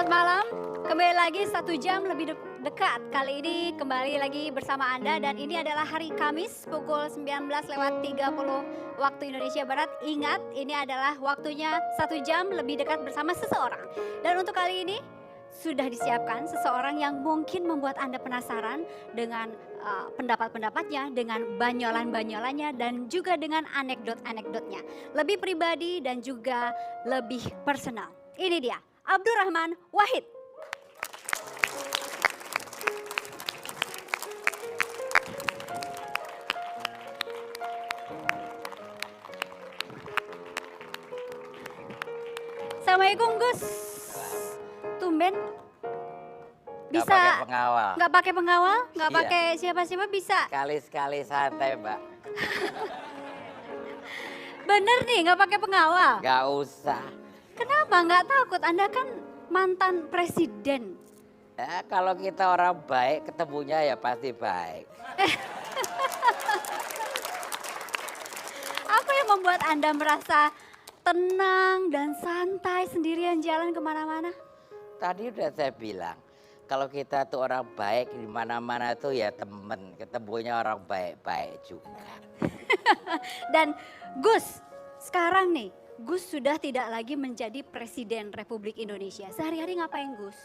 Selamat malam, kembali lagi 1 jam lebih dekat. Kali ini kembali lagi bersama Anda dan ini adalah hari Kamis pukul 19.30 waktu Indonesia Barat. Ingat, ini adalah waktunya 1 jam lebih dekat bersama seseorang. Dan untuk kali ini sudah disiapkan seseorang yang mungkin membuat Anda penasaran dengan pendapat-pendapatnya, dengan banyolan-banyolannya dan juga dengan anekdot-anekdotnya. Lebih pribadi dan juga lebih personal. Ini dia, Abdurrahman Wahid. Assalamualaikum Gus. Tumben Nggak bisa pakai pengawal. nggak pakai pengawal, nggak Iya. pakai siapa-siapa bisa. Sekali-sekali santai, Mbak. Bener nih, nggak pakai pengawal. Nggak usah. Kenapa nggak takut? Anda kan mantan presiden. Ya, kalau kita orang baik, ketemunya ya pasti baik. Apa yang membuat Anda merasa tenang dan santai sendirian jalan kemana-mana? Tadi udah saya bilang, kalau kita tuh orang baik di mana-mana tuh ya temen, ketemunya orang baik-baik juga. Dan Gus, sekarang nih, Gus sudah tidak lagi menjadi Presiden Republik Indonesia. Sehari-hari ngapain Gus?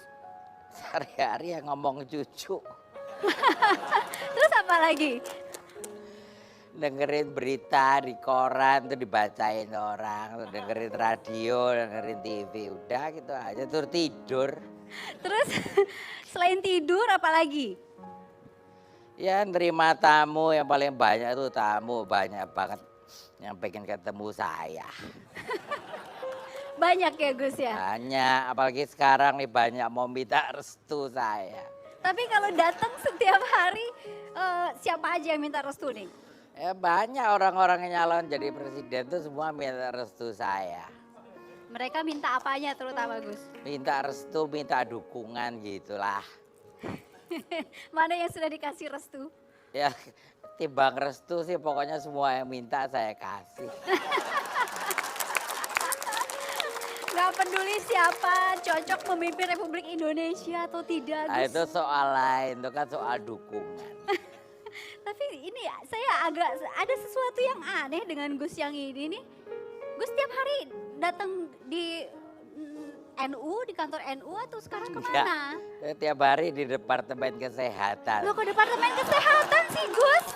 Sehari-hari yang ngomong cucu, Terus apa lagi? dengerin berita di koran tuh dibacain orang, dengerin radio, dengerin TV, udah gitu aja terus tidur. Terus selain tidur apa lagi? Ya nerima tamu yang paling banyak tuh tamu banyak banget yang pengen ketemu saya. Banyak ya Gus ya? Banyak, apalagi sekarang nih banyak mau minta restu saya. Tapi kalau datang setiap hari, siapa aja yang minta restu nih? Ya banyak orang-orang yang nyalon jadi presiden tuh semua minta restu saya. Mereka minta apanya terutama Gus? Minta restu, minta dukungan gitulah. Mana yang sudah dikasih restu? Ya timbang restu sih pokoknya semua yang minta saya kasih. Gak peduli siapa cocok memimpin Republik Indonesia atau tidak Nah Gus. itu soal lain, itu kan soal dukungan. Tapi ini saya agak ada sesuatu yang aneh dengan Gus yang ini nih. Gus tiap hari datang di NU, di kantor NU atau sekarang kemana? Saya tiap hari di Departemen Kesehatan. Loh kok Departemen Kesehatan sih Gus?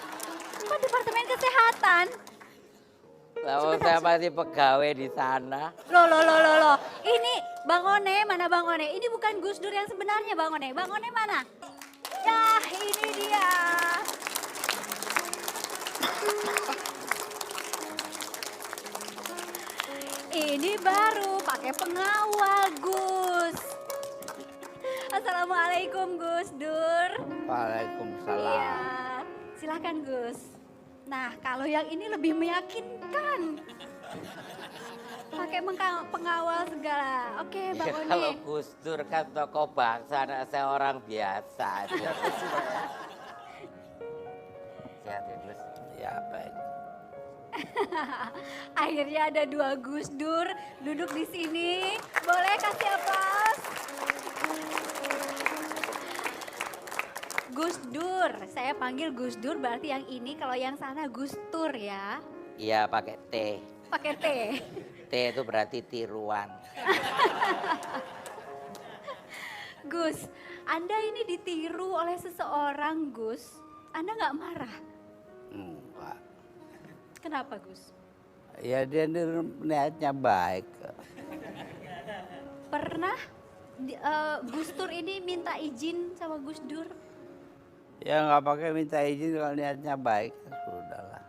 Kok Departemen Kesehatan? Kalau saya masih pegawai di sana. Loh. Ini Bang One, mana Bang One? Ini bukan Gus Dur yang sebenarnya Bang One. Bang One mana? Yah ini dia. Ini baru pakai pengawal Gus. Assalamualaikum Gus Dur. Waalaikumsalam. Iya, silakan Gus. Nah, kalau yang ini lebih meyakinkan. Pakai pengawal segala. Oke, Bang Ya, Oni. kalau Gus Dur kan tokoh bangsa, nah, saya orang biasa aja. Sehat ya Gus? Ya baik. Akhirnya ada 2 Gus Dur duduk di sini. Boleh kasih aplaus? Gus Dur, saya panggil Gus Dur berarti yang ini, kalau yang sana Gus Tur ya. Iya pakai T. Pakai T. T itu berarti tiruan. Gus, Anda ini ditiru oleh seseorang Gus. Anda nggak marah? Enggak. Kenapa Gus? Ya dia niatnya baik. Pernah Gus Dur ini minta izin sama Gus Dur? Ya nggak pakai minta izin kalau niatnya baik. Sudahlah.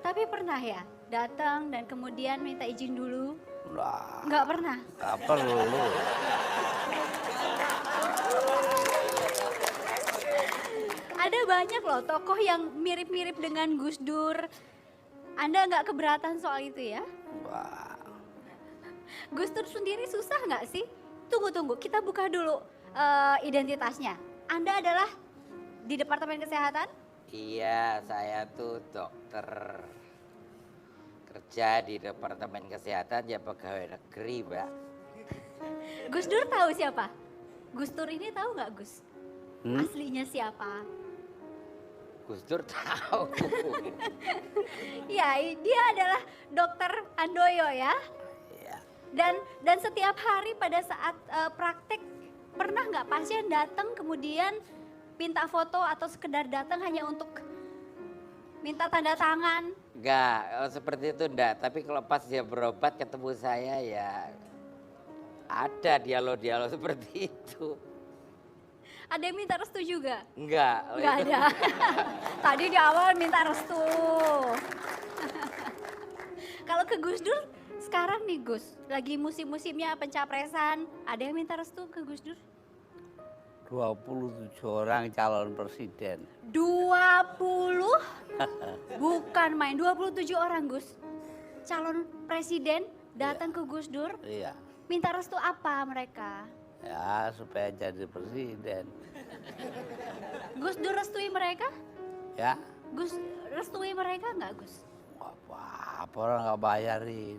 Tapi pernah ya datang dan kemudian minta izin dulu? Lah, Nggak pernah. nggak perlu. Ada banyak loh tokoh yang mirip-mirip dengan Gus Dur. Anda nggak keberatan soal itu ya? Wah, Gus Dur sendiri susah nggak sih? Tunggu, kita buka dulu identitasnya. Anda adalah di Departemen Kesehatan? Iya saya tuh dokter. Kerja di Departemen Kesehatan ya pegawai negeri Mbak. Gus Dur tahu siapa? Gus Dur ini tahu nggak Gus? Hmm? Aslinya siapa? Gus Dur tahu. Ya, dia adalah Dokter Handoyo ya. Iya. Dan setiap hari pada saat praktek pernah nggak pasien datang kemudian minta foto atau sekedar datang hanya untuk minta tanda tangan? Enggak, seperti itu enggak. Tapi kalau pas dia berobat ketemu saya ya ada dialog-dialog seperti itu. Ada yang minta restu juga? Enggak. Nggak ada. Tadi di awal minta restu. Kalau ke Gus Dur sekarang nih Gus, lagi musim-musimnya pencapresan, ada yang minta restu ke Gus Dur? 27 orang calon presiden. 20? Bukan main, 27 orang Gus. Calon presiden datang ke Gus Dur, Iya. minta restu apa mereka? Ya supaya jadi presiden. Gus Dur restui mereka? Ya. Gus restui mereka nggak Gus? Apa orang nggak bayarin.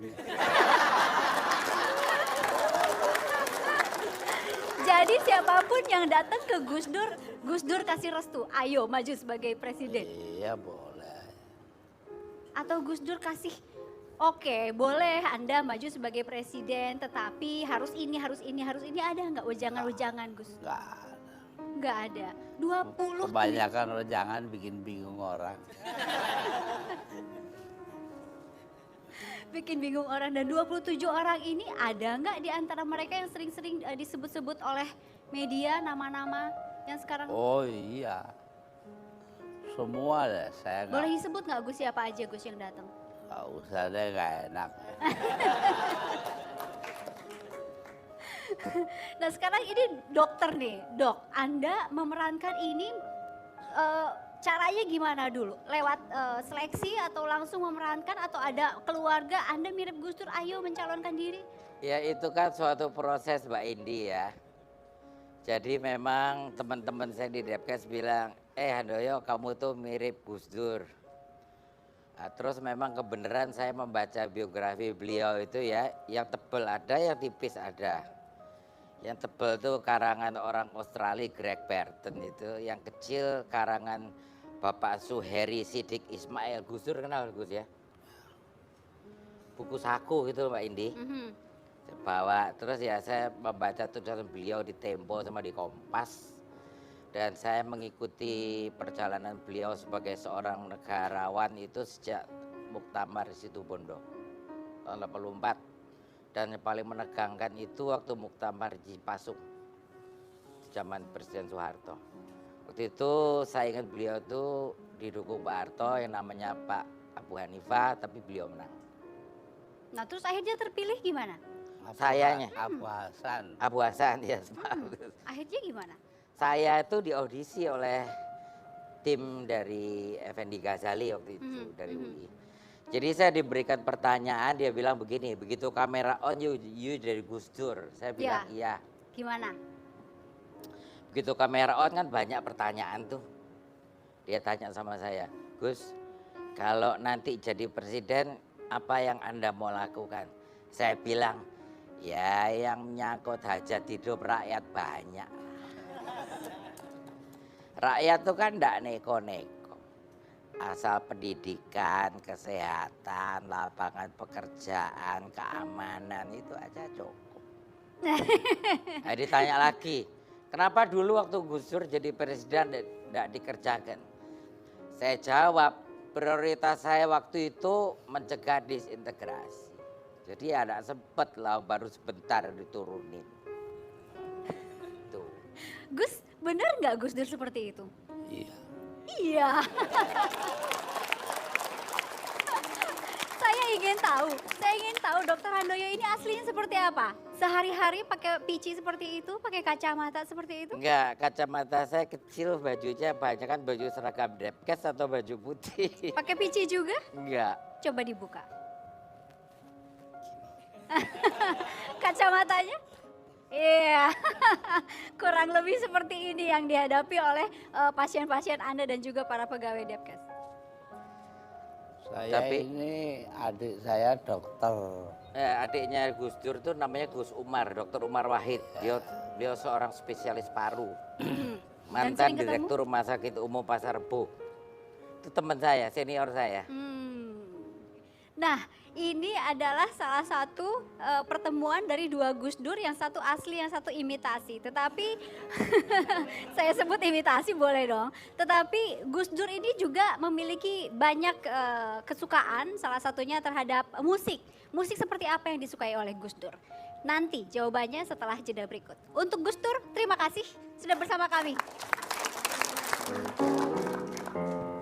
Jadi siapapun yang datang ke Gus Dur kasih restu, ayo maju sebagai presiden. Iya boleh. Atau Gus Dur kasih, oke boleh Anda maju sebagai presiden, tetapi harus ini, ada nggak wejangan-wejangan Gus? Nggak ada. Nggak ada. 20 Kebanyakan jangan bikin bingung orang. bikin bingung orang, dan 27 orang ini ada nggak di antara mereka yang sering-sering disebut-sebut oleh media nama-nama yang sekarang? Oh iya. Semua deh saya nggak. Boleh disebut nggak Gus siapa aja Gus yang datang? Nggak usah deh, nggak enak. Nah sekarang ini dokter nih, dok, Anda memerankan ini caranya gimana dulu? Lewat seleksi atau langsung memerankan atau ada keluarga Anda mirip Gus Dur, ayo mencalonkan diri? Ya itu kan suatu proses Mbak Indi ya. Jadi memang teman-teman saya di Depkes bilang, Handoyo kamu tuh mirip Gus Dur. Nah, terus memang kebenaran saya membaca biografi beliau itu ya, yang tebal ada, yang tipis ada. Yang tebal tuh karangan orang Australia Greg Burton itu, yang kecil karangan Bapak Suheri Sidik Ismail. Gus Dur kenal Gus ya? Buku saku gitu Mbak Indi. Saya bawa, terus ya saya membaca tulisan beliau di Tempo sama di Kompas. Dan saya mengikuti perjalanan beliau sebagai seorang negarawan itu sejak Muktamar Situbondo tahun 84. Dan yang paling menegangkan itu waktu Muktamar Cipasung zaman Presiden Soeharto. Waktu itu saya ingat beliau itu didukung Pak Harto yang namanya Pak Abu Hanifah, tapi beliau menang. Nah terus akhirnya terpilih gimana? Sayanya. Abu Hasan. Abu Hasan ya. Akhirnya gimana? Saya itu diaudisi oleh tim dari Effendi Ghazali waktu itu dari UI. Jadi saya diberikan pertanyaan, dia bilang begini, begitu kamera on you dari Gus Dur. Saya bilang iya. Gimana? Begitu kamera on kan banyak pertanyaan tuh. Dia tanya sama saya, Gus, kalau nanti jadi presiden apa yang Anda mau lakukan? Saya bilang, ya yang menyangkut hajat hidup rakyat banyak. Rakyat tuh kan enggak neko-neko. Asal pendidikan, kesehatan, lapangan pekerjaan, keamanan itu aja cukup. Nah, ditanya lagi, kenapa dulu waktu Gus Dur jadi presiden tidak dikerjakan? Saya jawab, prioritas saya waktu itu mencegah disintegrasi. Jadi ya tidak sempat lah, baru sebentar diturunin. Tuh. Gus, bener nggak Gus Dur seperti itu? Iya. Iya. Saya ingin tahu Dokter Handoyo ini aslinya seperti apa? Sehari-hari pakai pici seperti itu, pakai kacamata seperti itu? Enggak, kacamata saya kecil, bajunya banyak kan baju seragam Depkes atau baju putih. Pakai pici juga? Enggak. Coba dibuka. Kacamatanya? Iya, kurang lebih seperti ini yang dihadapi oleh pasien-pasien Anda dan juga para pegawai Depkes. Saya Tapi ini adik saya dokter. adiknya Gus Dur itu namanya Gus Umar, Dr. Umar Wahid. Beliau seorang spesialis paru. Mantan sering ketemu? Direktur Rumah Sakit Umum Pasar Rebo. Itu teman saya, senior saya. Nah, ini adalah salah satu pertemuan dari dua Gus Dur, yang satu asli, yang satu imitasi. Tetapi saya sebut imitasi boleh dong. Tetapi Gus Dur ini juga memiliki banyak kesukaan, salah satunya terhadap musik. Musik seperti apa yang disukai oleh Gus Dur? Nanti jawabannya setelah jeda berikut. Untuk Gus Dur, terima kasih sudah bersama kami.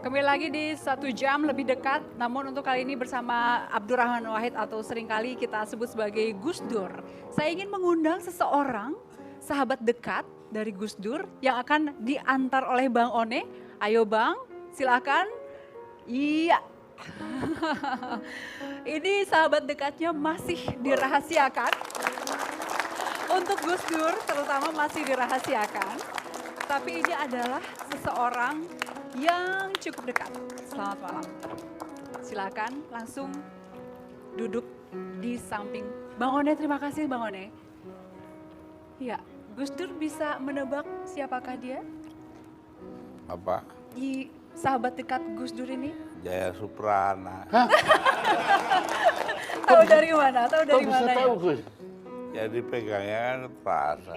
Kembali lagi di 1 jam lebih dekat, namun untuk kali ini bersama Abdurrahman Wahid atau seringkali kita sebut sebagai Gus Dur. Saya ingin mengundang seseorang, sahabat dekat dari Gus Dur yang akan diantar oleh Bang One. Ayo Bang, silakan. Iya. Ini sahabat dekatnya masih dirahasiakan. Untuk Gus Dur terutama masih dirahasiakan. Tapi ini adalah seseorang yang cukup dekat. Selamat malam. Silakan langsung duduk di samping Bang One. Terima kasih Bang One. Ya, Gus Dur bisa menebak siapakah dia? Apa? Di sahabat dekat Gus Dur ini? Jaya Suprana. Tahu dari mana? Tahu dari Kok bisa mana? tahu, Gus? Jadi pegangnya kan terasa.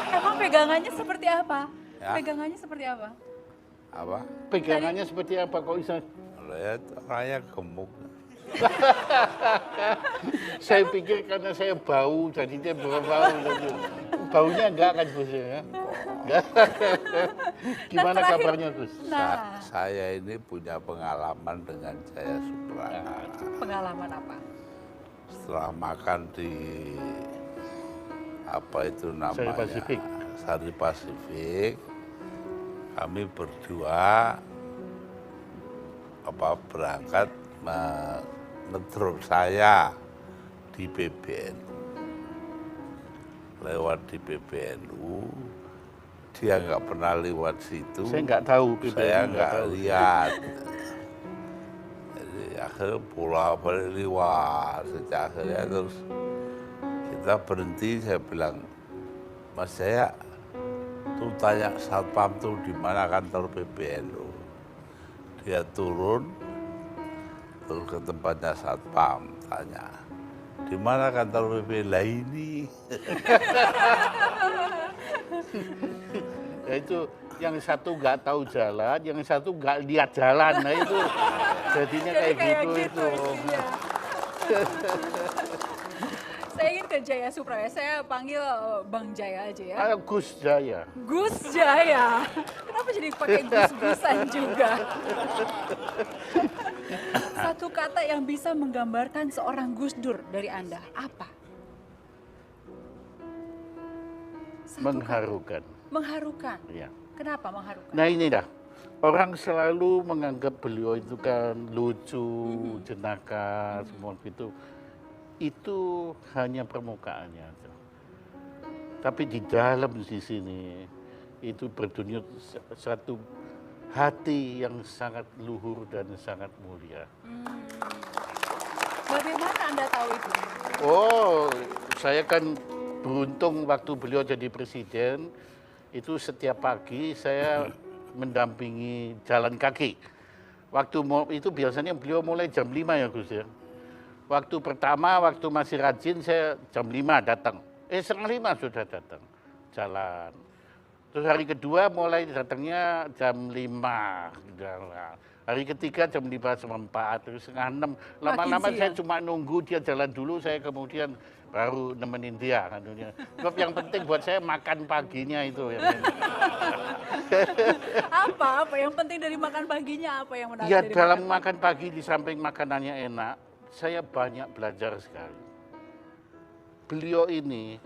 Emang pegangannya seperti apa? Ya. Pegangannya seperti apa? Apa? Pegangannya seperti apa kok bisa? Lihat orangnya gemuk. Saya pikir karena saya bau, jadi dia berbau. Baunya enggak kan, Gus? Ya? Enggak. Gimana terakhir- kabarnya, Gus? Nah, Saya ini punya pengalaman dengan Jaya Suprana. pengalaman apa? Setelah makan di apa itu namanya? Pasifik. Sari Pasifik. Kami berdua berangkat ngedrop saya di PBNU. Lewat di PBNU, dia nggak pernah lewat situ. Saya nggak tahu. Saya PBNU nggak tahu. lihat. Jadi akhirnya pulau balik lewat. Sejak akhirnya terus kita berhenti, saya bilang, Mas Jaya, tuh tanya satpam tuh di mana kantor PBNU. Dia turun, terus ke tempatnya satpam, tanya, di mana kantor PBNU? Lah ini. Ya itu yang satu nggak tahu jalan, yang satu nggak lihat jalan. Nah itu jadinya Jadi kayak gitu itu. iya. Saya ingin ke Jaya Suprana, saya panggil Bang Jaya aja ya. Gus Jaya. Gus Jaya. Kenapa jadi pakai gus-gusan juga? Satu kata yang bisa menggambarkan seorang Gus Dur dari Anda, apa? Satu Mengharukan. kata. Mengharukan. Ya. Kenapa mengharukan? Nah ini dah, orang selalu menganggap beliau itu kan lucu, jenaka, semua gitu. Itu hanya permukaannya. Tapi di dalam di sini, itu berdenyut satu hati yang sangat luhur dan sangat mulia. Bagaimana Anda tahu itu? Oh, saya kan beruntung waktu beliau jadi presiden, itu setiap pagi saya mendampingi jalan kaki. Waktu itu biasanya beliau mulai jam 5 ya Gus ya. Waktu pertama, waktu masih rajin saya jam 5 datang. Setengah 5 sudah datang, jalan. Terus hari kedua mulai datangnya jam 5 jalan. Hari ketiga jam 5:04, terus setengah 6. Lama-lama Makin saya siang. cuma nunggu dia jalan dulu, saya kemudian baru nemenin dia. Sebab yang penting buat saya makan paginya itu. Apa yang penting dari makan paginya, apa yang menarik Ya dari dalam makan makan pagi di samping makanannya enak, saya banyak belajar sekali. Beliau ini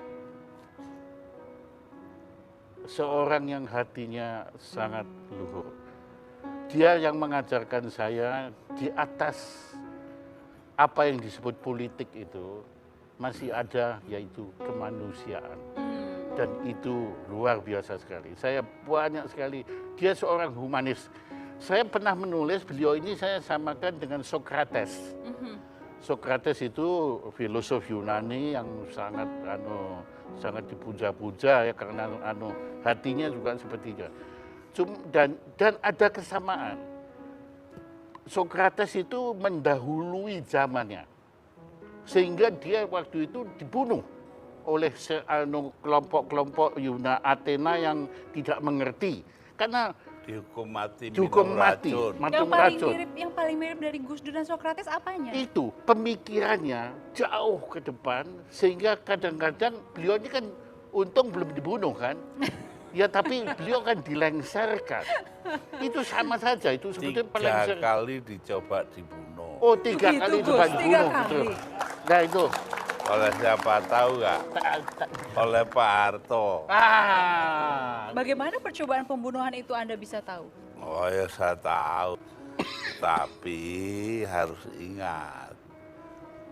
seorang yang hatinya sangat luhur. Dia yang mengajarkan saya di atas apa yang disebut politik itu masih ada yaitu kemanusiaan. Dan itu luar biasa sekali. Saya banyak sekali, dia seorang humanis. Saya pernah menulis beliau ini saya samakan dengan Socrates. Socrates itu filosof Yunani yang sangat dipuja-puja ya karena hatinya juga seperti itu. Dan ada kesamaan. Socrates itu mendahului zamannya. Sehingga dia waktu itu dibunuh oleh kelompok-kelompok Athena yang tidak mengerti. Karena dihukum mati, dihukum minum mati, racun. Yang paling mirip dari Gus Dur dan Socrates apanya? Itu pemikirannya jauh ke depan sehingga kadang-kadang beliau ini kan untung belum dibunuh kan. Ya tapi beliau kan dilengserkan. Itu sama saja, itu sebetulnya Tiga kali dicoba dibunuh. Oh, 3 kali Gus, dicoba 3 dibunuh. kali. Betul. Nah itu. Oleh siapa tahu nggak? Oleh Pak Harto. Bagaimana percobaan pembunuhan itu Anda bisa tahu? Oh ya saya tahu. Tapi harus ingat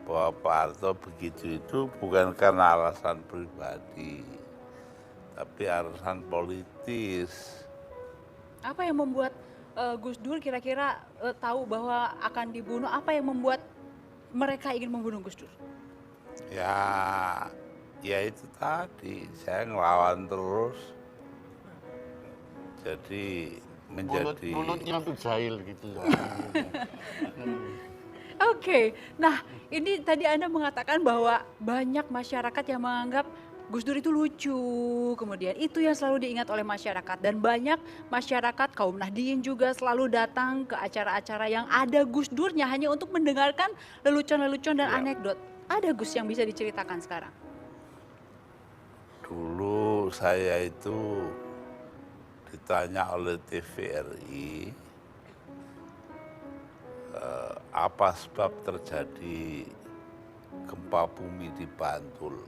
bahwa Pak Harto begitu itu bukan karena alasan pribadi, tapi alasan politis. Apa yang membuat Gus Dur kira-kira tahu bahwa akan dibunuh? Apa yang membuat mereka ingin membunuh Gus Dur? Ya itu tadi, saya ngelawan terus. Jadi menjadi mulutnya tuh jahil gitu. Oke, nah ini tadi Anda mengatakan bahwa banyak masyarakat yang menganggap Gus Dur itu lucu, kemudian itu yang selalu diingat oleh masyarakat dan banyak masyarakat kaum Nahdliyin juga selalu datang ke acara-acara yang ada Gus Durnya hanya untuk mendengarkan lelucon-lelucon dan anekdot. Ada Gus yang bisa diceritakan sekarang? dulu saya itu ditanya oleh TVRI apa sebab terjadi gempa bumi di Bantul.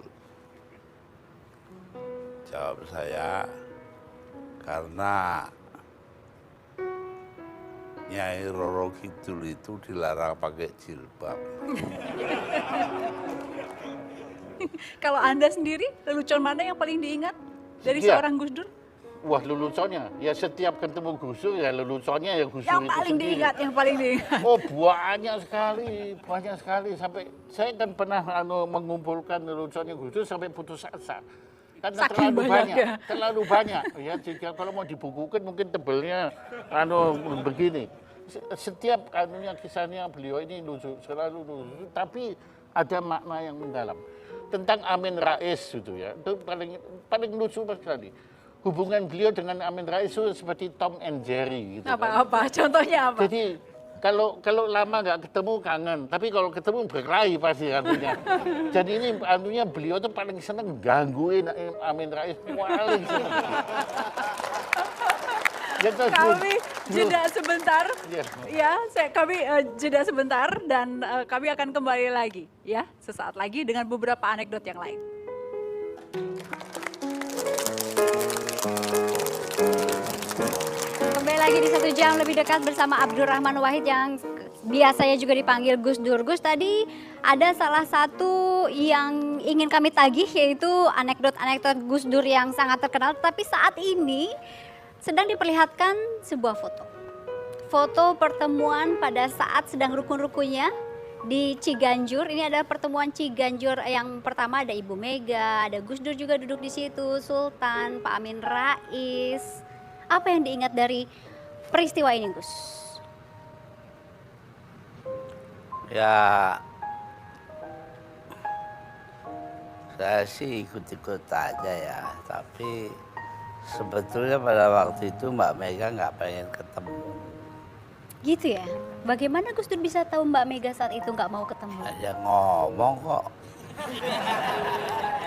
Jawab saya, karena Nyai Roro Kidul itu dilarang pakai jilbab. Kalau Anda sendiri, lelucon mana yang paling diingat dari Iya. seorang Gus Dur? Wah, leluconnya. Ya setiap ketemu Gus Dur ya leluconnya ya Gus Dur Yang itu paling sendiri. diingat, yang paling diingat. Oh, banyak sekali sampai saya kan pernah mengumpulkan leluconnya Gus Dur sampai putus asa. Karena Saking banyaknya. terlalu banyak. Ya, jika kalau mau dibukukan mungkin tebelnya begini. Setiap kisahnya beliau ini lucu, selalu lucu, tapi ada makna yang mendalam. Tentang Amin Rais gitu ya, itu paling lucu sekali. Hubungan beliau dengan Amin Rais itu seperti Tom and Jerry gitu. Apa-apa, contohnya apa? Jadi kalau lama nggak ketemu kangen, tapi kalau ketemu berkelahi pasti artinya. Jadi ini artinya beliau tuh paling seneng gangguin Amin Rais, paling seneng. Kami jeda sebentar, Iya. ya, kami jeda sebentar dan kami akan kembali lagi, ya, sesaat lagi dengan beberapa anekdot yang lain. Kembali lagi di 1 jam lebih dekat bersama Abdurrahman Wahid yang biasanya juga dipanggil Gus Dur. Gus, tadi ada salah satu yang ingin kami tagih yaitu anekdot-anekdot Gus Dur yang sangat terkenal. Tapi saat ini sedang diperlihatkan sebuah foto. Foto pertemuan pada saat sedang rukun-rukunnya di Ciganjur. Ini adalah pertemuan Ciganjur yang pertama, ada Ibu Mega, ada Gus Dur juga duduk di situ, Sultan, Pak Amin Rais. Apa yang diingat dari peristiwa ini, Gus? Ya, saya sih ikut-ikut aja ya, tapi sebetulnya pada waktu itu Mbak Mega nggak pengen ketemu. Gitu ya? Bagaimana Gus Dur bisa tahu Mbak Mega saat itu nggak mau ketemu? Aja ngomong kok.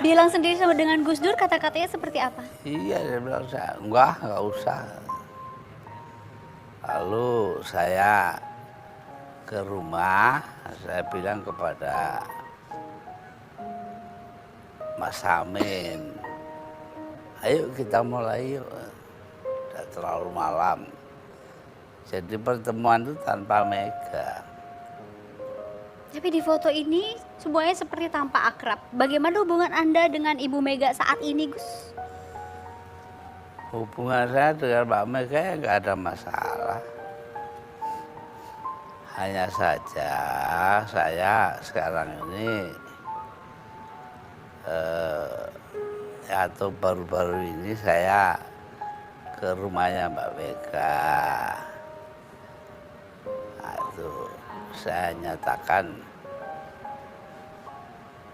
Bilang sendiri sama dengan Gus Dur, kata-katanya seperti apa? Iya, dia bilang saya, nggak usah. Lalu saya ke rumah, saya bilang kepada Mas Amin, ayo kita mulai yuk, udah terlalu malam. Jadi pertemuan itu tanpa Mega. Tapi di foto ini semuanya seperti tampak akrab. Bagaimana hubungan Anda dengan Ibu Mega saat ini, Gus? Hubungan saya dengan Mbak Mega ya nggak ada masalah. Hanya saja saya sekarang ini atau baru-baru ini saya ke rumahnya Mbak Mega. Nah, itu saya nyatakan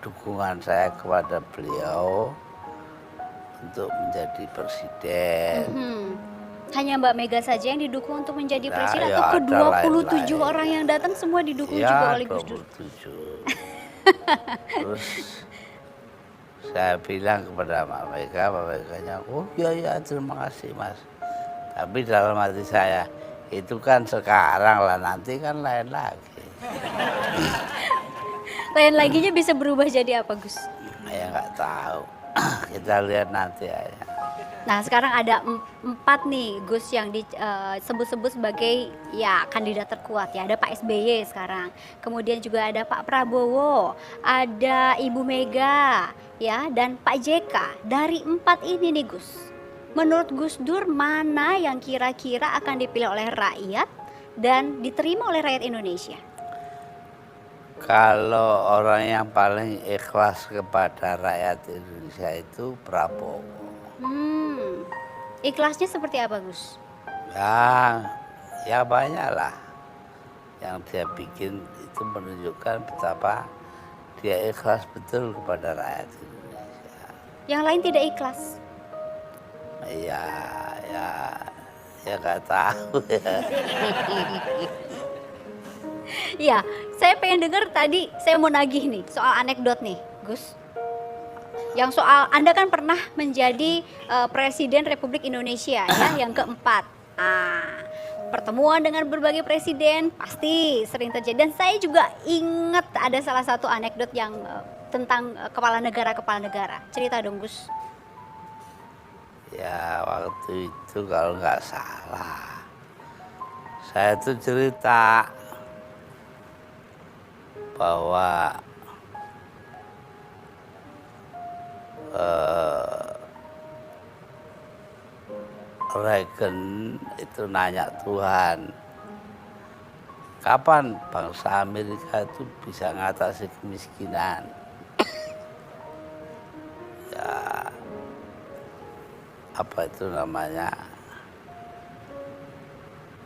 dukungan saya kepada beliau untuk menjadi presiden. Hanya Mbak Mega saja yang didukung untuk menjadi Nah, presiden ya, atau ada ke-27 lain-lain. orang yang datang semua didukung juga oleh Gus Dur? 27. Terus saya bilang kepada Mbak Meganya, oh iya terima kasih Mas. Tapi dalam hati saya, itu kan sekarang lah, nanti kan lain lagi. Lain laginya bisa berubah jadi apa Gus? Ya nggak tahu, kita lihat nanti aja. Nah sekarang ada 4 nih Gus yang disebut-sebut sebagai ya kandidat terkuat ya. Ada Pak SBY sekarang, kemudian juga ada Pak Prabowo, ada Ibu Mega ya, dan Pak JK. Dari 4 ini nih Gus, menurut Gus Dur mana yang kira-kira akan dipilih oleh rakyat dan diterima oleh rakyat Indonesia? Kalau orang yang paling ikhlas kepada rakyat Indonesia itu Prabowo. Ikhlasnya seperti apa Gus? Ya banyak lah yang dia bikin itu menunjukkan betapa dia ikhlas betul kepada rakyat Indonesia. Yang lain tidak ikhlas? Ya nggak tahu ya. Iya, saya pengen dengar tadi, saya mau nagih nih soal anekdot nih Gus. Yang soal Anda kan pernah menjadi Presiden Republik Indonesia ya, yang keempat. Pertemuan dengan berbagai presiden pasti sering terjadi. Dan saya juga ingat ada salah satu anekdot yang tentang kepala negara. Cerita dong Gus. Ya waktu itu kalau nggak salah, saya tuh cerita bahwa Reagan itu nanya Tuhan, kapan bangsa Amerika itu bisa mengatasi kemiskinan? Ya, apa itu namanya?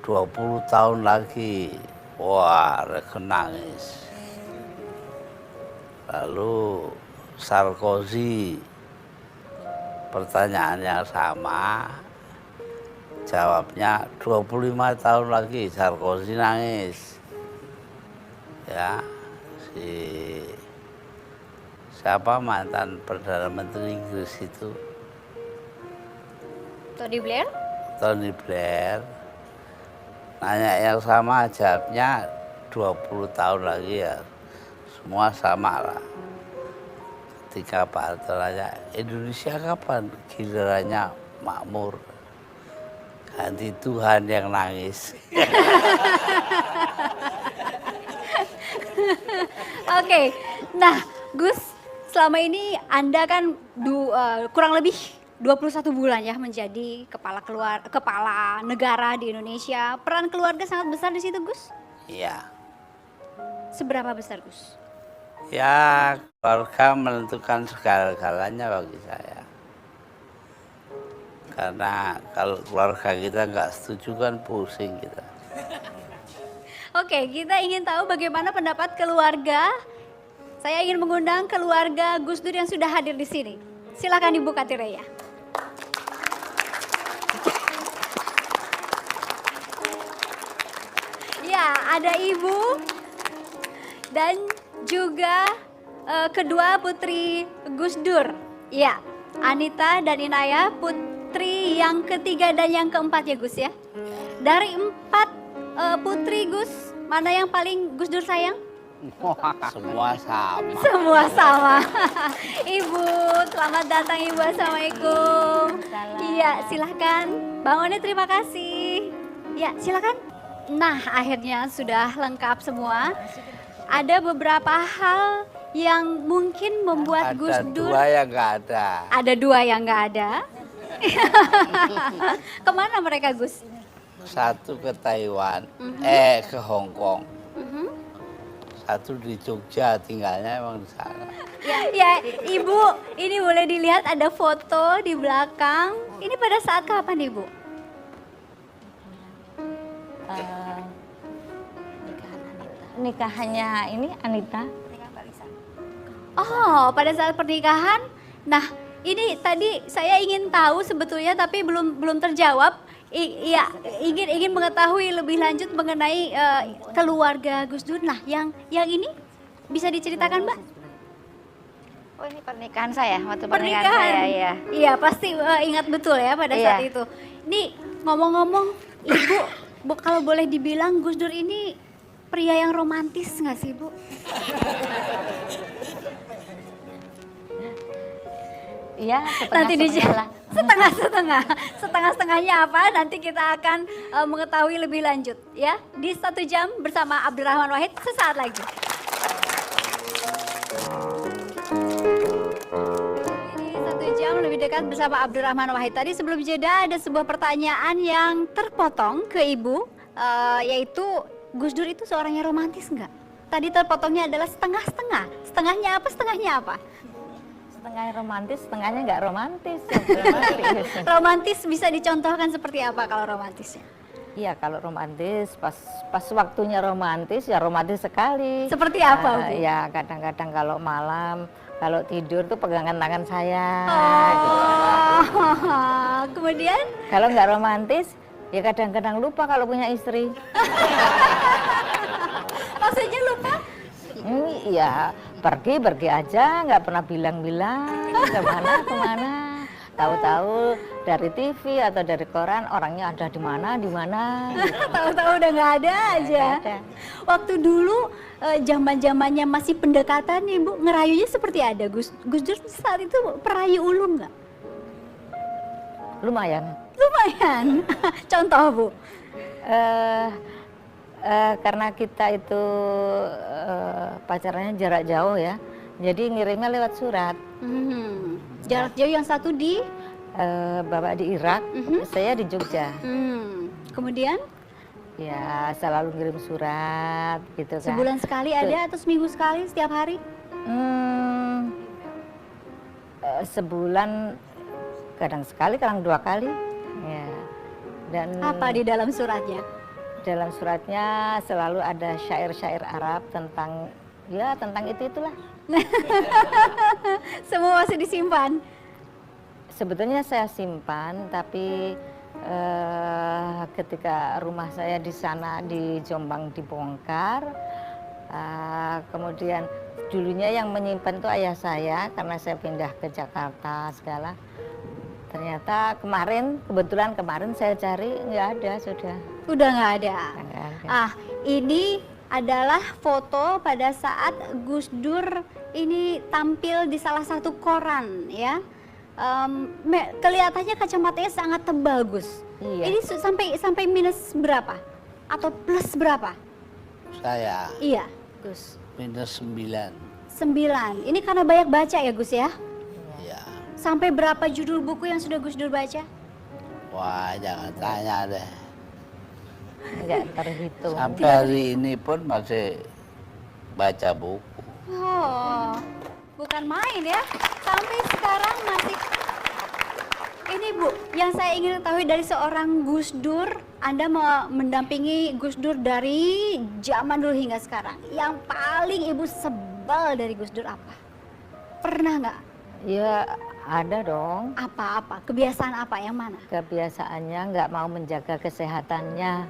20 tahun lagi. Wah, Reagan nangis. Lalu Sarkozy, pertanyaan yang sama, jawabnya 25 tahun lagi. Sarkozy nangis. Ya, siapa mantan Perdana Menteri Inggris itu? Tony Blair? Tony Blair. Nanya yang sama, jawabnya 20 tahun lagi ya. Semua sama lah. Ketika Pak Harto nanya, Indonesia kapan gilirannya makmur? Ganti Tuhan yang nangis. Oke, nah Gus, selama ini Anda kan kurang lebih 21 bulan ya menjadi kepala negara di Indonesia. Peran keluarga sangat besar di situ Gus? Iya. Seberapa besar Gus? Ya, keluarga menentukan segala-galanya bagi saya. Karena kalau keluarga kita nggak setuju kan pusing kita. Oke, kita ingin tahu bagaimana pendapat keluarga. Saya ingin mengundang keluarga Gus Dur yang sudah hadir di sini. Silakan dibuka tirainya. Ya, ada ibu dan juga kedua putri Gus Dur. Ya, Anita dan Inaya, putri yang ketiga dan yang keempat ya Gus ya. Dari 4 putri Gus, mana yang paling Gus Dur sayang? Semua sama. Semua sama. Ibu, selamat datang Ibu. Assalamualaikum. Iya, silahkan. Bang Oni, terima kasih. Ya, silahkan. Nah, akhirnya sudah lengkap semua. Ada beberapa hal yang mungkin membuat Gus Dur. Ada 2 yang nggak ada. Ada 2 yang nggak ada. Kemana mereka Gus? Satu ke Taiwan, ke Hong Kong. Satu di Jogja, tinggalnya emang di sana. Ya, Ibu, ini boleh dilihat ada foto di belakang. Ini pada saat kapan, Ibu? Nikahannya ini Anita. Oh, pada saat pernikahan. Nah, ini tadi saya ingin tahu sebetulnya tapi belum terjawab. Iya, ingin mengetahui lebih lanjut mengenai keluarga Gus Dur. Nah, yang ini bisa diceritakan, Mbak? Oh, ini pernikahan saya, waktu pernikahan saya, ya. Iya, pasti ingat betul ya pada saat Iya. itu. Ini ngomong-ngomong, Ibu, kalau boleh dibilang Gus Dur ini pria yang romantis nggak sih, Bu? Iya, Nanti setengah-setengah lah. setengahnya apa? Nanti kita akan mengetahui lebih lanjut ya di 1 jam bersama Abdurrahman Wahid sesaat lagi. Ini 1 jam lebih dekat bersama Abdurrahman Wahid. Tadi sebelum jeda ada sebuah pertanyaan yang terpotong ke Ibu, yaitu Gus Dur itu seorang yang romantis nggak? Tadi terpotongnya adalah setengah-setengah. Setengahnya apa? Setengahnya apa? Setengahnya romantis, setengahnya nggak romantis. Romantis. Romantis bisa dicontohkan seperti apa kalau romantisnya? Iya, kalau romantis pas waktunya romantis ya romantis sekali. Seperti apa, Bu? Ya kadang-kadang kalau malam kalau tidur tuh pegangan tangan saya. Oh, kemudian Kalau nggak romantis ya kadang-kadang lupa kalau punya istri. maksudnya lupa? Iya, pergi aja, nggak pernah bilang-bilang kemana. Tahu-tahu dari TV atau dari koran orangnya ada di mana gitu. Tahu-tahu udah nggak ada aja. Nggak ada. Waktu dulu zaman-zamannya masih pendekatan nih, Bu, ngerayunya seperti ada. Gus Dur saat itu perayu ulung nggak? Lumayan. Lumayan. Contoh, Bu. Karena kita itu pacarannya jarak jauh ya, jadi ngirimnya lewat surat. Jarak jauh yang satu di Bapak di Irak, saya di Jogja. Kemudian Ya selalu ngirim surat gitu kan. sebulan sekali ada atau seminggu sekali setiap hari? Sebulan kadang sekali, kadang 2 kali. Ya. Dan Apa di dalam suratnya? dalam suratnya selalu ada syair-syair Arab tentang itulah. Semua masih disimpan. Sebetulnya saya simpan, tapi ketika rumah saya di sana di Jombang dibongkar, kemudian dulunya yang menyimpan itu ayah saya karena saya pindah ke Jakarta segala. Ternyata kebetulan kemarin saya cari nggak ada sudah. Udah nggak ada. Nggak ada. Ini adalah foto pada saat Gus Dur ini tampil di salah satu koran ya. Kelihatannya kacamatanya sangat tebal, Gus. Iya. Ini sampai minus berapa? Atau plus berapa? Saya Iya, Gus. minus 9. 9. Ini karena banyak baca ya, Gus ya? Ya. Sampai berapa judul buku yang sudah Gus Dur baca? Wah, jangan tanya deh. Nggak terhitung. Sampai hari ini pun masih baca buku. Oh, bukan main ya. Sampai sekarang masih. Ini Bu, yang saya ingin ketahui dari seorang Gus Dur, Anda mendampingi Gus Dur dari zaman dulu hingga sekarang. Yang paling Ibu sebel dari Gus Dur apa? Pernah nggak? Ya ada dong. Apa-apa? Kebiasaan apa? Yang mana? Kebiasaannya nggak mau menjaga kesehatannya.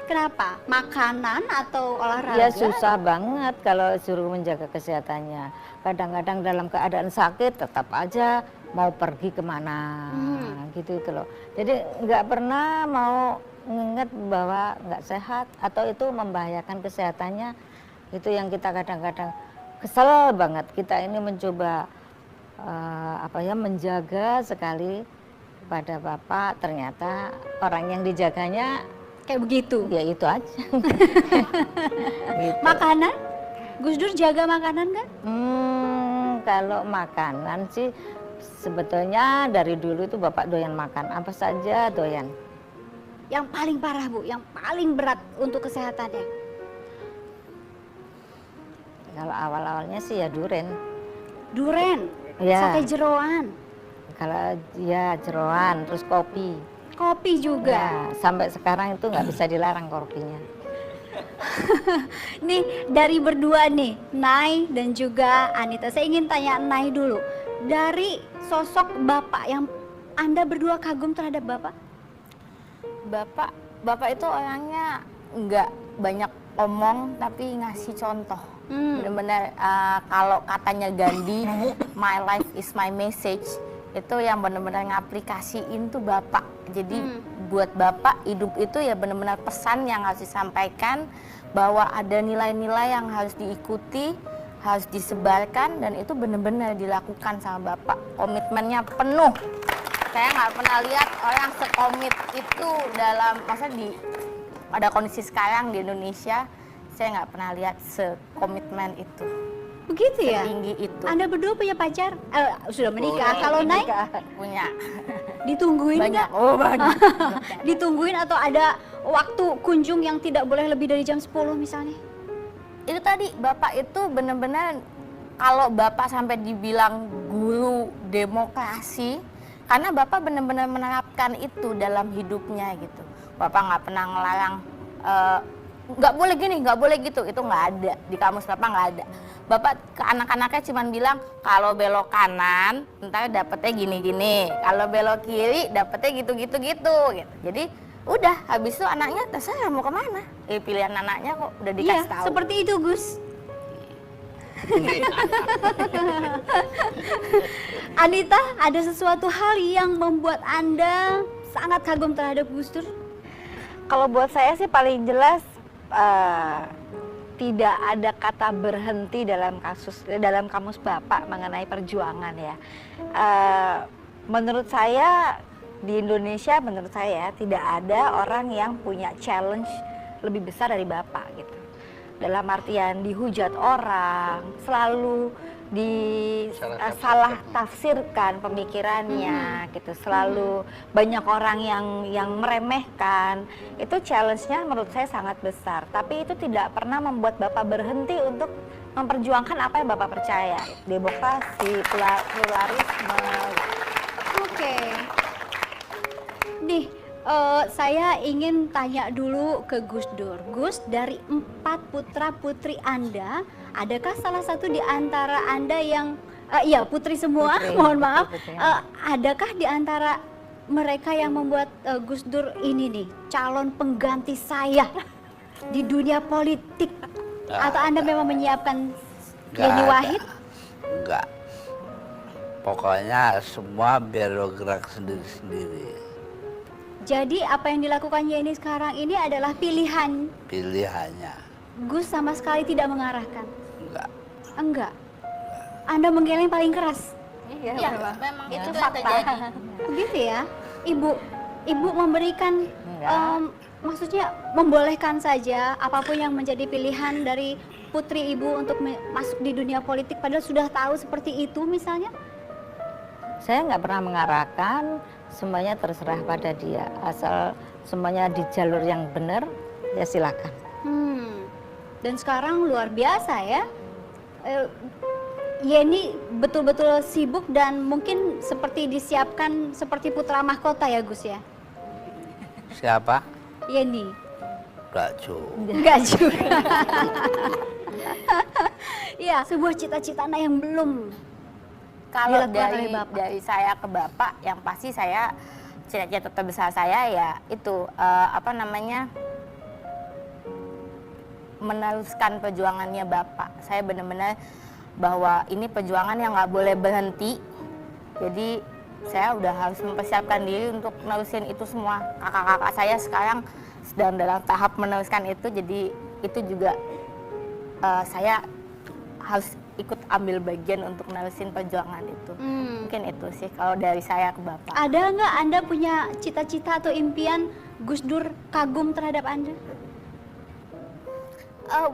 Kenapa? Makanan atau olahraga? Ya susah banget kalau suruh menjaga kesehatannya. Kadang-kadang dalam keadaan sakit tetap aja mau pergi kemana, gitu itu loh. Jadi nggak pernah mau mengingat bahwa nggak sehat atau itu membahayakan kesehatannya. Itu yang kita kadang-kadang kesel banget. Kita ini mencoba menjaga sekali pada Bapak, ternyata orang yang dijaganya Kayak begitu? ya itu aja. Gitu. Makanan? Gus Dur jaga makanan kan? Kalau makanan sih sebetulnya dari dulu itu Bapak doyan makan apa saja doyan. yang paling parah Bu, yang paling berat untuk kesehatannya? Kalau awal-awalnya sih ya duren. Duren, Ya. sate jeroan, Kalau ya jeroan, terus kopi. kopi juga. Ya, sampai sekarang itu nggak bisa dilarang kopinya. Nih dari berdua nih, Nay dan juga Anita. Saya ingin tanya Nay dulu. Dari sosok Bapak yang Anda berdua kagum terhadap Bapak? Bapak itu orangnya nggak banyak omong tapi ngasih contoh. Benar-benar kalau katanya Gandhi, my life is my message, itu yang benar-benar ngaplikasiin tuh Bapak. Jadi buat Bapak hidup itu ya benar-benar pesan yang harus disampaikan, bahwa ada nilai-nilai yang harus diikuti, harus disebarkan, dan itu benar-benar dilakukan sama Bapak. Komitmennya penuh. Saya nggak pernah lihat orang sekomit itu dalam, maksudnya pada kondisi sekarang di Indonesia, saya nggak pernah lihat sekomitmen itu, Begitu ya? setinggi itu. Anda berdua punya pacar? Sudah menikah. Kalau Nay Punya ditungguin banyak, nggak? banyak. Ditungguin atau ada waktu kunjung yang tidak boleh lebih dari jam 10 misalnya? Itu tadi Bapak itu benar-benar, kalau Bapak sampai dibilang guru demokrasi, karena Bapak benar-benar menerapkan itu dalam hidupnya gitu. Bapak nggak pernah ngelarang nggak boleh gini, nggak boleh gitu, itu nggak ada di kamus Bapak, nggak ada. Bapak ke anak-anaknya cuma bilang kalau belok kanan ntar dapetnya gini-gini, kalau belok kiri dapetnya gitu-gitu gitu. Jadi udah, habis itu anaknya terserah mau kemana, pilihan anaknya kok udah Iya, dikasih tahu. seperti itu Gus. Anita, ada sesuatu hal yang membuat Anda sangat kagum terhadap Gus Dur? Kalau buat saya sih paling jelas tidak ada kata berhenti dalam kamus Bapak mengenai perjuangan ya. Menurut saya di Indonesia, menurut saya tidak ada orang yang punya challenge lebih besar dari Bapak gitu. Dalam artian dihujat orang, selalu salah tafsirkan pemikirannya gitu, selalu banyak orang yang meremehkan. Itu challenge-nya menurut saya sangat besar, tapi itu tidak pernah membuat Bapak berhenti untuk memperjuangkan apa yang Bapak percaya, demokrasi, pluralisme. Oke. Nih, saya ingin tanya dulu ke Gus Dur. Gus, dari 4 putra-putri Anda, adakah salah satu di antara Anda yang, iya putri semua, mohon maaf, adakah di antara mereka yang membuat Gus Dur ini nih, calon pengganti saya di dunia politik? Atau Anda memang menyiapkan Yeni Wahid? Enggak. Pokoknya semua bergerak sendiri-sendiri. Jadi apa yang dilakukan Yeni sekarang ini adalah pilihan. Pilihannya. Gus sama sekali tidak mengarahkan. Enggak. Enggak. Anda menggeleng paling keras. Iya, memang itu itu fakta. terjadi. Begitu ya. Ibu memberikan maksudnya membolehkan saja apapun yang menjadi pilihan dari putri ibu untuk masuk di dunia politik, padahal sudah tahu seperti itu misalnya? Saya nggak pernah mengarahkan, semuanya terserah pada dia. Asal semuanya di jalur yang benar, ya silakan. Dan sekarang luar biasa ya. Yeni betul-betul sibuk dan mungkin seperti disiapkan seperti putra mahkota ya Gus ya? Siapa? Yeni. Enggak juga. Enggak juga. Ya, sebuah cita-cita anak yang belum Kalau dilakukan oleh Bapak. dari saya ke Bapak, yang pasti saya, cita-cita terbesar saya ya itu meneruskan perjuangannya Bapak. Saya benar-benar bahwa ini perjuangan yang nggak boleh berhenti. Jadi saya udah harus mempersiapkan diri untuk menerusin itu semua. Kakak-kakak saya sekarang sedang dalam tahap meneruskan itu, jadi itu juga saya harus ikut ambil bagian untuk menerusin perjuangan itu. Mungkin itu sih kalau dari saya ke Bapak. Ada nggak Anda punya cita-cita atau impian Gus Dur kagum terhadap Anda?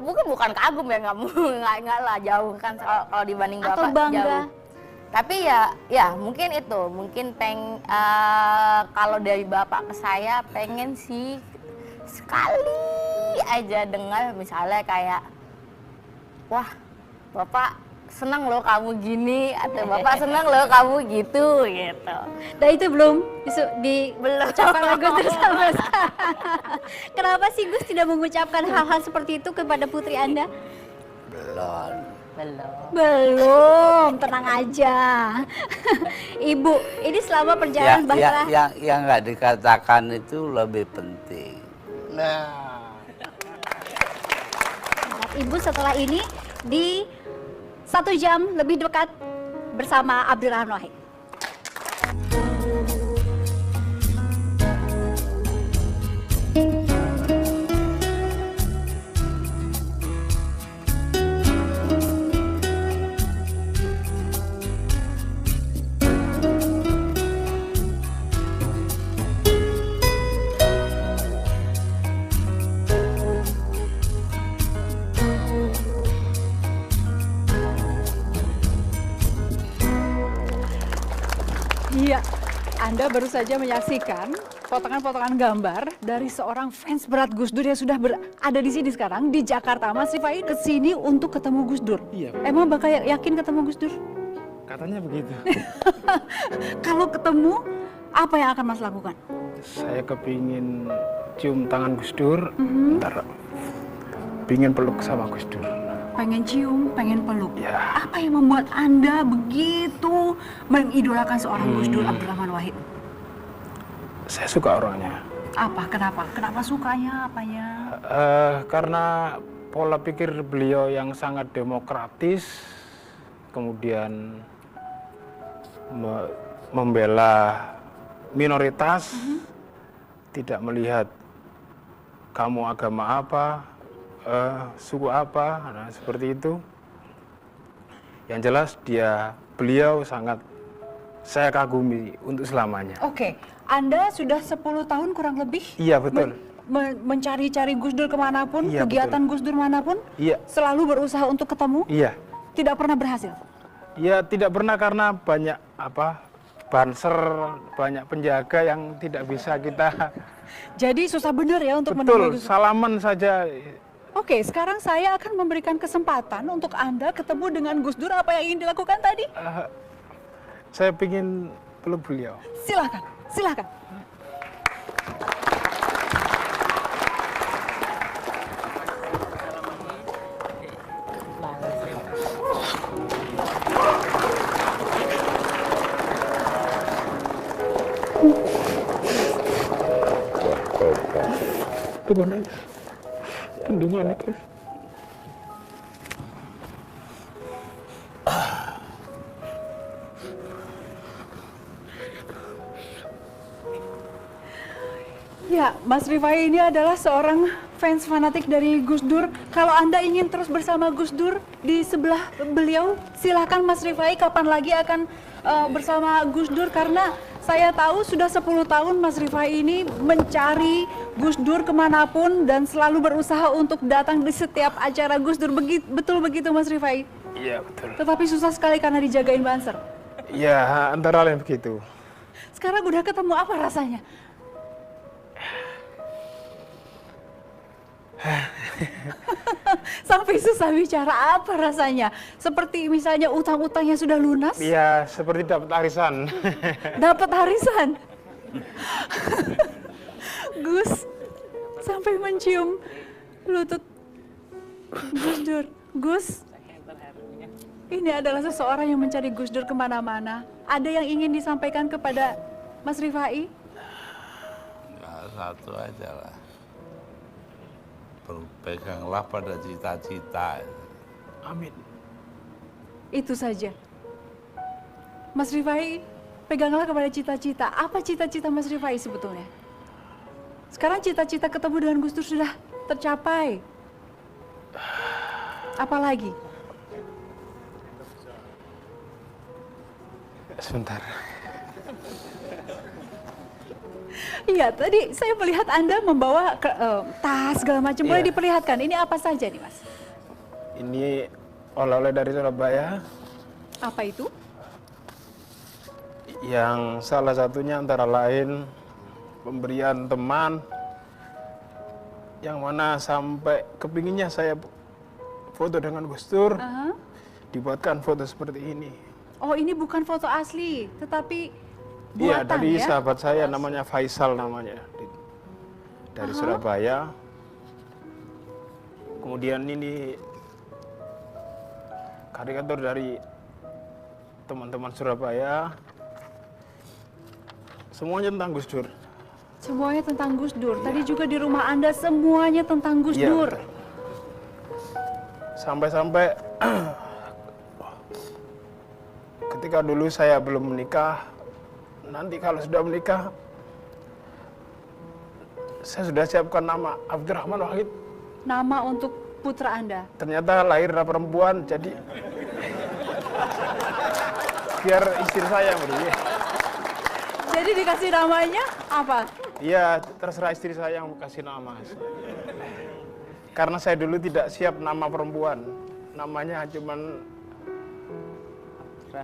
Bukan kagum ya, nggak lah, jauh kan kalau dibanding Atau Bapak bangga? jauh. Tapi ya mungkin itu, mungkin kalau dari Bapak ke saya pengen sih sekali aja dengar misalnya kayak, wah Bapak senang loh kamu gini, atau Bapak senang loh kamu gitu. Dan itu belum diucapkan oleh Gus Dur sampai sekarang. Kenapa sih Gus tidak mengucapkan hal-hal seperti itu kepada putri Anda? Belum, tenang aja. Ibu, ini selama perjalanan Bahtera. Yang nggak dikatakan itu lebih penting. Ibu setelah ini di 1 jam lebih dekat bersama Abdurrahman Wahid. Iya, Anda baru saja menyaksikan potongan-potongan gambar dari seorang fans berat Gus Dur yang sudah ada di sini sekarang di Jakarta. Mas Rifai ke sini untuk ketemu Gus Dur. Iya. Emang bakal yakin ketemu Gus Dur? Katanya begitu. Kalau ketemu, apa yang akan Mas lakukan? Saya kepingin cium tangan Gus Dur, ntar pingin peluk sama Gus Dur. Pengen cium, pengen peluk. Ya. Apa yang membuat Anda begitu mengidolakan seorang Gus Dur Abdurrahman Wahid? Saya suka orangnya. Apa? Kenapa? Kenapa sukanya? Apanya? Karena pola pikir beliau yang sangat demokratis, kemudian membela minoritas, tidak melihat kamu agama apa, suku apa, nah seperti itu. Yang jelas beliau sangat saya kagumi untuk selamanya. Oke, Anda sudah 10 tahun kurang lebih? Iya betul. Mencari-cari Gus Dur kemanapun, Iya, kegiatan betul. Gus Dur manapun, Iya. selalu berusaha untuk ketemu, Iya. tidak pernah berhasil. Ya tidak pernah karena banyak banser, banyak penjaga yang tidak bisa kita. Jadi susah benar ya untuk menemui Betul, Gus Dur. salaman saja. Oke, sekarang saya akan memberikan kesempatan untuk Anda ketemu dengan Gus Dur. Apa yang ingin dilakukan tadi? Saya ingin peluk beliau. Silakan, silakan. Bagaimana? Tendungan itu. Ya, Mas Rifai ini adalah seorang fans fanatik dari Gus Dur. Kalau Anda ingin terus bersama Gus Dur di sebelah beliau, silakan Mas Rifai kapan lagi akan bersama Gus Dur, karena saya tahu sudah 10 tahun Mas Rifai ini mencari Gus Dur kemanapun dan selalu berusaha untuk datang di setiap acara Gus Dur. Betul begitu Mas Rifai? Iya betul. Tetapi susah sekali karena dijagain banser. Ya antara lain begitu. Sekarang udah ketemu, apa rasanya? Sampai susah bicara, apa rasanya? Seperti misalnya utang-utangnya sudah lunas? Iya seperti dapat arisan. Dapat arisan. Gus sampai mencium lutut Gus Dur. Gus, ini adalah seseorang yang mencari Gus Dur kemana-mana. Ada yang ingin disampaikan kepada Mas Rifai? Nah, satu aja lah. Berpeganglah pada cita-cita. Amin. Itu saja. Mas Rifai, peganglah kepada cita-cita. Apa cita-cita Mas Rifai sebetulnya? Sekarang cita-cita ketemu dengan Gus Dur sudah tercapai. Apa lagi? Sebentar. Iya, tadi saya melihat Anda membawa tas segala macam. Boleh Iya. diperlihatkan, ini apa saja nih Mas? Ini oleh-oleh dari Surabaya. Apa itu? Yang salah satunya antara lain pemberian teman, yang mana sampai kepinginnya saya foto dengan Gus Dur, dibuatkan foto seperti ini. Oh, ini bukan foto asli, tetapi Iya, buatan dari ya? sahabat saya namanya Faisal namanya, dari Surabaya. Kemudian ini karikatur dari teman-teman Surabaya. Semuanya tentang Gus Dur. Semuanya tentang Gus Dur. Tadi juga di rumah Anda semuanya tentang Gus Iya, Dur. betul. Sampai-sampai ketika dulu saya belum menikah, nanti kalau sudah menikah, saya sudah siapkan nama Abdurrahman Wahid. Nama untuk putra Anda. Ternyata lahirlah perempuan, jadi biar istri saya beri. Jadi dikasih namanya apa? Iya, terserah istri saya yang kasih nama. Karena saya dulu tidak siap nama perempuan, namanya cuman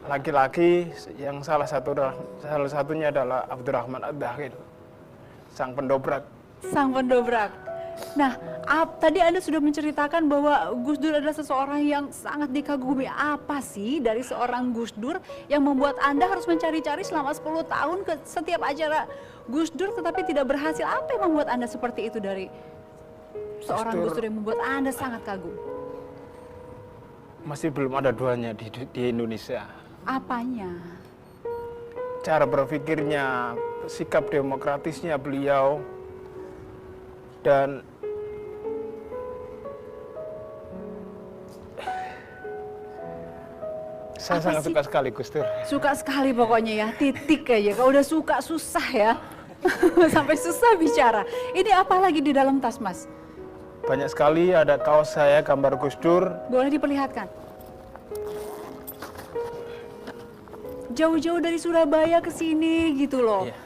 laki-laki, yang salah satunya adalah Abdurrahman Ad-Dakhil, sang pendobrak. Sang pendobrak. Nah, tadi Anda sudah menceritakan bahwa Gus Dur adalah seseorang yang sangat dikagumi. Apa sih dari seorang Gus Dur yang membuat Anda harus mencari-cari selama 10 tahun ke setiap acara Gus Dur tetapi tidak berhasil? Apa yang membuat Anda seperti itu dari seorang Gus Dur yang membuat Anda sangat kagum? Masih belum ada duanya di Indonesia. Apanya? Cara berpikirnya, sikap demokratisnya beliau, dan saya Apa sangat sih? suka sekali Gus Dur. Suka sekali pokoknya ya, titik aja. Kalau udah suka susah ya, sampai susah bicara. Ini apa lagi di dalam tas, Mas? Banyak sekali, ada kaos saya gambar Gus Dur. Boleh diperlihatkan? Jauh-jauh dari Surabaya ke sini gitu loh. Iya.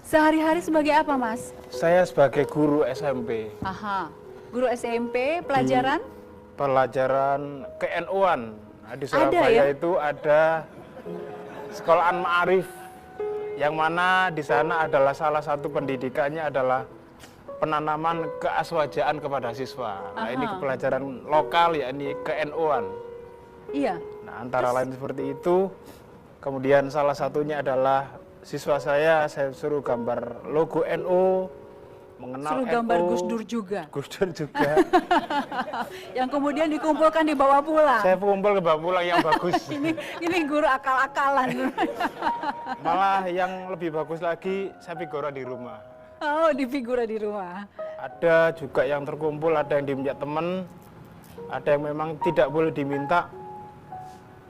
Sehari-hari sebagai apa, Mas? Saya sebagai guru SMP, Aha, guru SMP, pelajaran? pelajaran KNU-an. Nah, di Ada Surabaya ya? itu ada sekolahan Ma'arif, yang mana di sana adalah salah satu pendidikannya adalah penanaman keaswajaan kepada siswa. Nah, ini Aha. pelajaran lokal, yakni KNU-an. Iya. Nah, antara lain seperti itu. Kemudian salah satunya adalah siswa saya suruh gambar logo NU, mengenal Suruh gambar NU. Gus Dur juga. Gus Dur juga. Yang kemudian dikumpulkan dibawa pulang. Saya kumpul ke bawa pulang yang bagus. Ini guru akal-akalan. Malah yang lebih bagus lagi, saya figura di rumah. Oh, di figura di rumah. Ada juga yang terkumpul, ada yang diminta teman, ada yang memang tidak boleh diminta,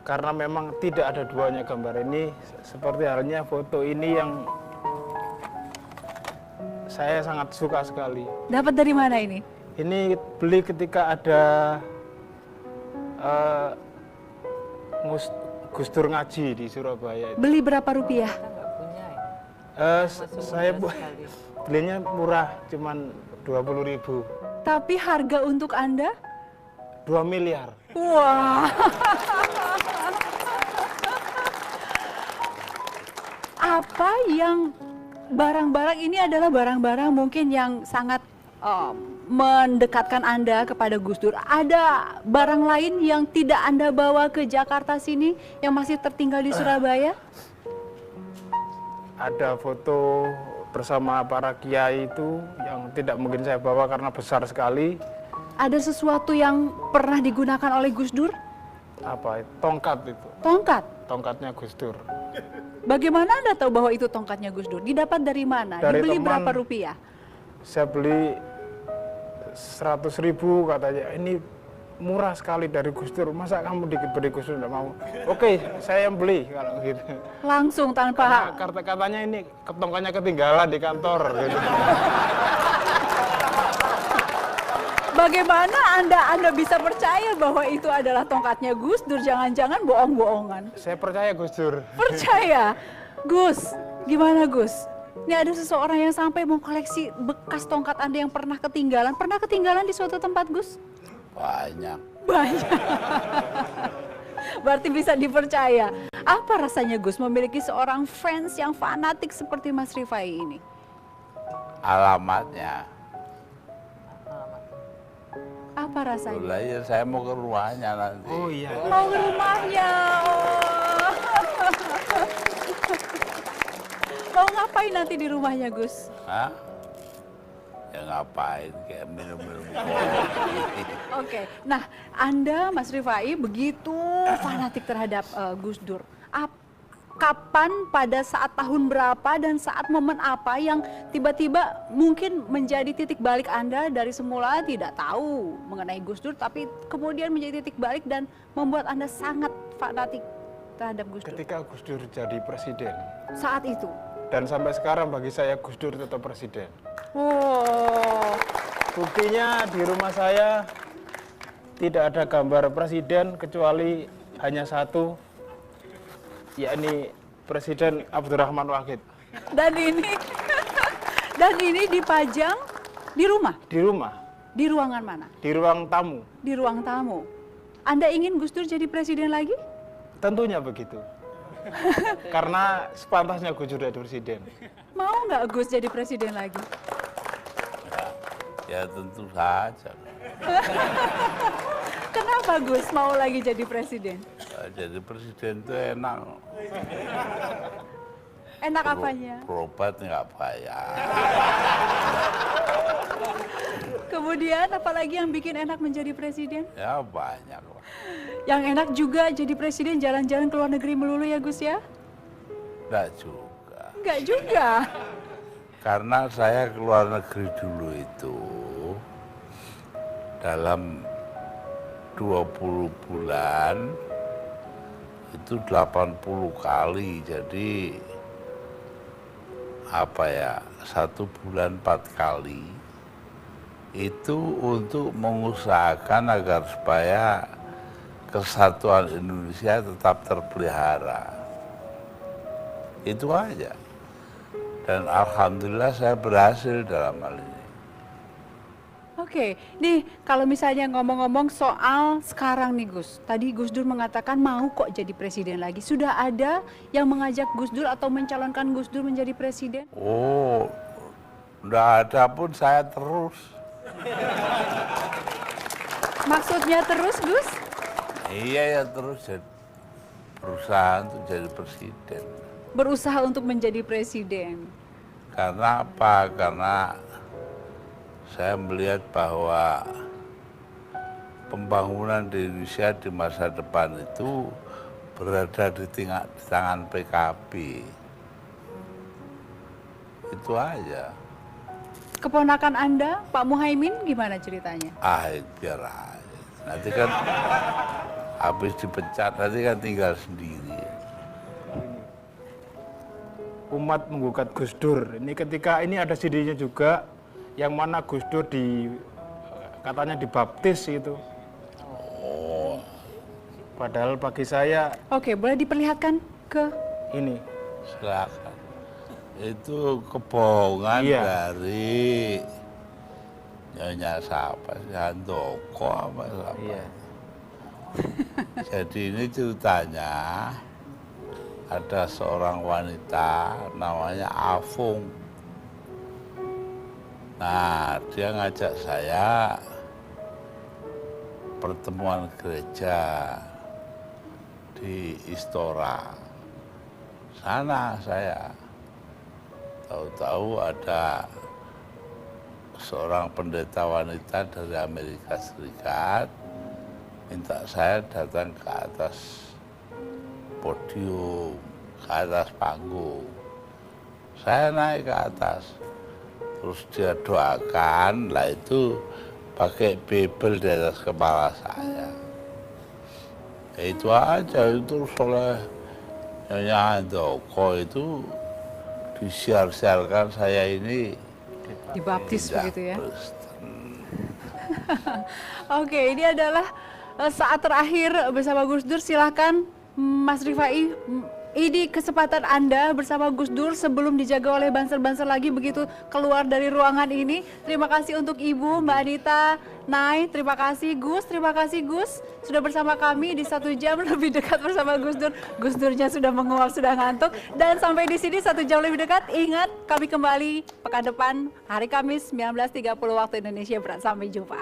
karena memang tidak ada duanya gambar ini. Seperti halnya foto ini yang saya sangat suka sekali. Dapat dari mana ini? Ini beli ketika ada Gus Dur ngaji di Surabaya. Beli berapa rupiah? Saya belinya murah, cuman 20.000. Tapi harga untuk Anda? 2 miliar. Wah. Apa yang barang-barang ini adalah barang-barang mungkin yang sangat mendekatkan Anda kepada Gus Dur. Ada barang lain yang tidak Anda bawa ke Jakarta sini yang masih tertinggal di Surabaya? Ada foto bersama para kiai itu yang tidak mungkin saya bawa karena besar sekali. Ada sesuatu yang pernah digunakan oleh Gus Dur? Apa? Tongkat itu. Tongkat. Tongkatnya Gus Dur. Bagaimana Anda tahu bahwa itu tongkatnya Gus Dur? Didapat dari mana? Dari Dibeli teman. berapa rupiah? Saya beli 100.000, katanya. Ini murah sekali dari Gus Dur. Masa kamu diberi Gus Dur tidak mau? Oke, saya yang beli kalau gitu. Langsung Karena tanpa katanya ini tongkatnya ketinggalan di kantor. Gitu. bagaimana Anda bisa percaya bahwa itu adalah tongkatnya Gus Dur? Jangan-jangan bohong-bohongan. Saya percaya Gus Dur. Percaya? Gus, gimana Gus? Ini ada seseorang yang sampai mau koleksi bekas tongkat Anda yang pernah ketinggalan. Pernah ketinggalan di suatu tempat, Gus? Banyak. Banyak. Berarti bisa dipercaya. Apa rasanya Gus memiliki seorang fans yang fanatik seperti Mas Rifai ini? Alamatnya. Apa rasanya? Lah ya saya mau ke rumahnya nanti. Oh iya. Mau ke rumahnya. Oh. Mau ngapain nanti di rumahnya Gus? Hah? Ya ngapain kayak minum-minum Oke, nah Anda Mas Rifai begitu fanatik terhadap Gus Dur. Kapan, pada saat tahun berapa, dan saat momen apa yang tiba-tiba mungkin menjadi titik balik Anda dari semula tidak tahu mengenai Gus Dur, tapi kemudian menjadi titik balik dan membuat Anda sangat fanatik terhadap Gus Dur? Ketika Gus Dur jadi presiden. Saat itu? Dan sampai sekarang bagi saya Gus Dur tetap presiden. Wow. Buktinya di rumah saya tidak ada gambar presiden kecuali hanya satu, yakni Presiden Abdurrahman Wahid. Dan ini dipajang di rumah? Di rumah. Di ruangan mana? Di ruang tamu. Di ruang tamu. Anda ingin Gus Dur jadi presiden lagi? Tentunya begitu. Karena sepantasnya Gus Dur jadi presiden. Mau nggak Gus jadi presiden lagi? Ya tentu saja. Kenapa Gus mau lagi jadi presiden? Jadi presiden itu enak. Enak apanya? Berobat nggak bayar. Kemudian apalagi yang bikin enak menjadi presiden? Ya banyak lah. Yang enak juga jadi presiden jalan-jalan ke luar negeri melulu ya Gus ya? Enggak juga. Enggak juga. Karena saya ke luar negeri dulu itu dalam 20 bulan itu 80 kali, jadi apa ya, 1 bulan 4 kali itu untuk mengusahakan agar supaya kesatuan Indonesia tetap terpelihara. Itu aja. Dan alhamdulillah saya berhasil dalam hal ini. Oke, nih kalau misalnya ngomong-ngomong soal sekarang nih Gus. Tadi Gus Dur mengatakan mau kok jadi presiden lagi. Sudah ada yang mengajak Gus Dur atau mencalonkan Gus Dur menjadi presiden? Oh, enggak ada pun saya terus. Maksudnya terus Gus? Iya ya terus berusaha untuk jadi presiden. Berusaha untuk menjadi presiden. Karena apa? Karena saya melihat bahwa pembangunan di Indonesia di masa depan itu berada di tangan PKB. Itu aja. Keponakan Anda, Pak Muhaimin, gimana ceritanya? Biar aja. Nanti kan habis dipecat, nanti kan tinggal sendiri. Umat menggugat Gus Dur. Ini ketika ini ada CD-nya juga, yang mana Gus Dur katanya dibaptis itu. Oh, Padahal bagi saya Oke, boleh diperlihatkan ke ini. silakan. Itu kebohongan Iya. dari Nyonya siapa sih, Handoko apa siapa. Iya. Jadi ini ceritanya ada seorang wanita namanya Afung. Nah, dia ngajak saya pertemuan gereja di Istora. Sana saya tahu-tahu ada seorang pendeta wanita dari Amerika Serikat minta saya datang ke atas podium, ke atas panggung. Saya naik ke atas, terus dia doakan, lah itu pakai Bible di atas kepala saya. Ya, itu aja, itu oleh Nyonya Handoko itu disiar-siarkan saya ini dibaptis tidak begitu ya? Kristen. Oke, ini adalah saat terakhir bersama Gus Dur. Silahkan Mas Rifai ini kesempatan Anda bersama Gus Dur sebelum dijaga oleh banser-banser lagi begitu keluar dari ruangan ini. Terima kasih untuk Ibu, Mbak Anita, Nay, terima kasih Gus sudah bersama kami di 1 jam lebih dekat bersama Gus Dur. Gus Durnya sudah menguap, sudah ngantuk, dan sampai di sini 1 jam lebih dekat. Ingat, kami kembali pekan depan hari Kamis 19.30 waktu Indonesia Barat. Sampai jumpa.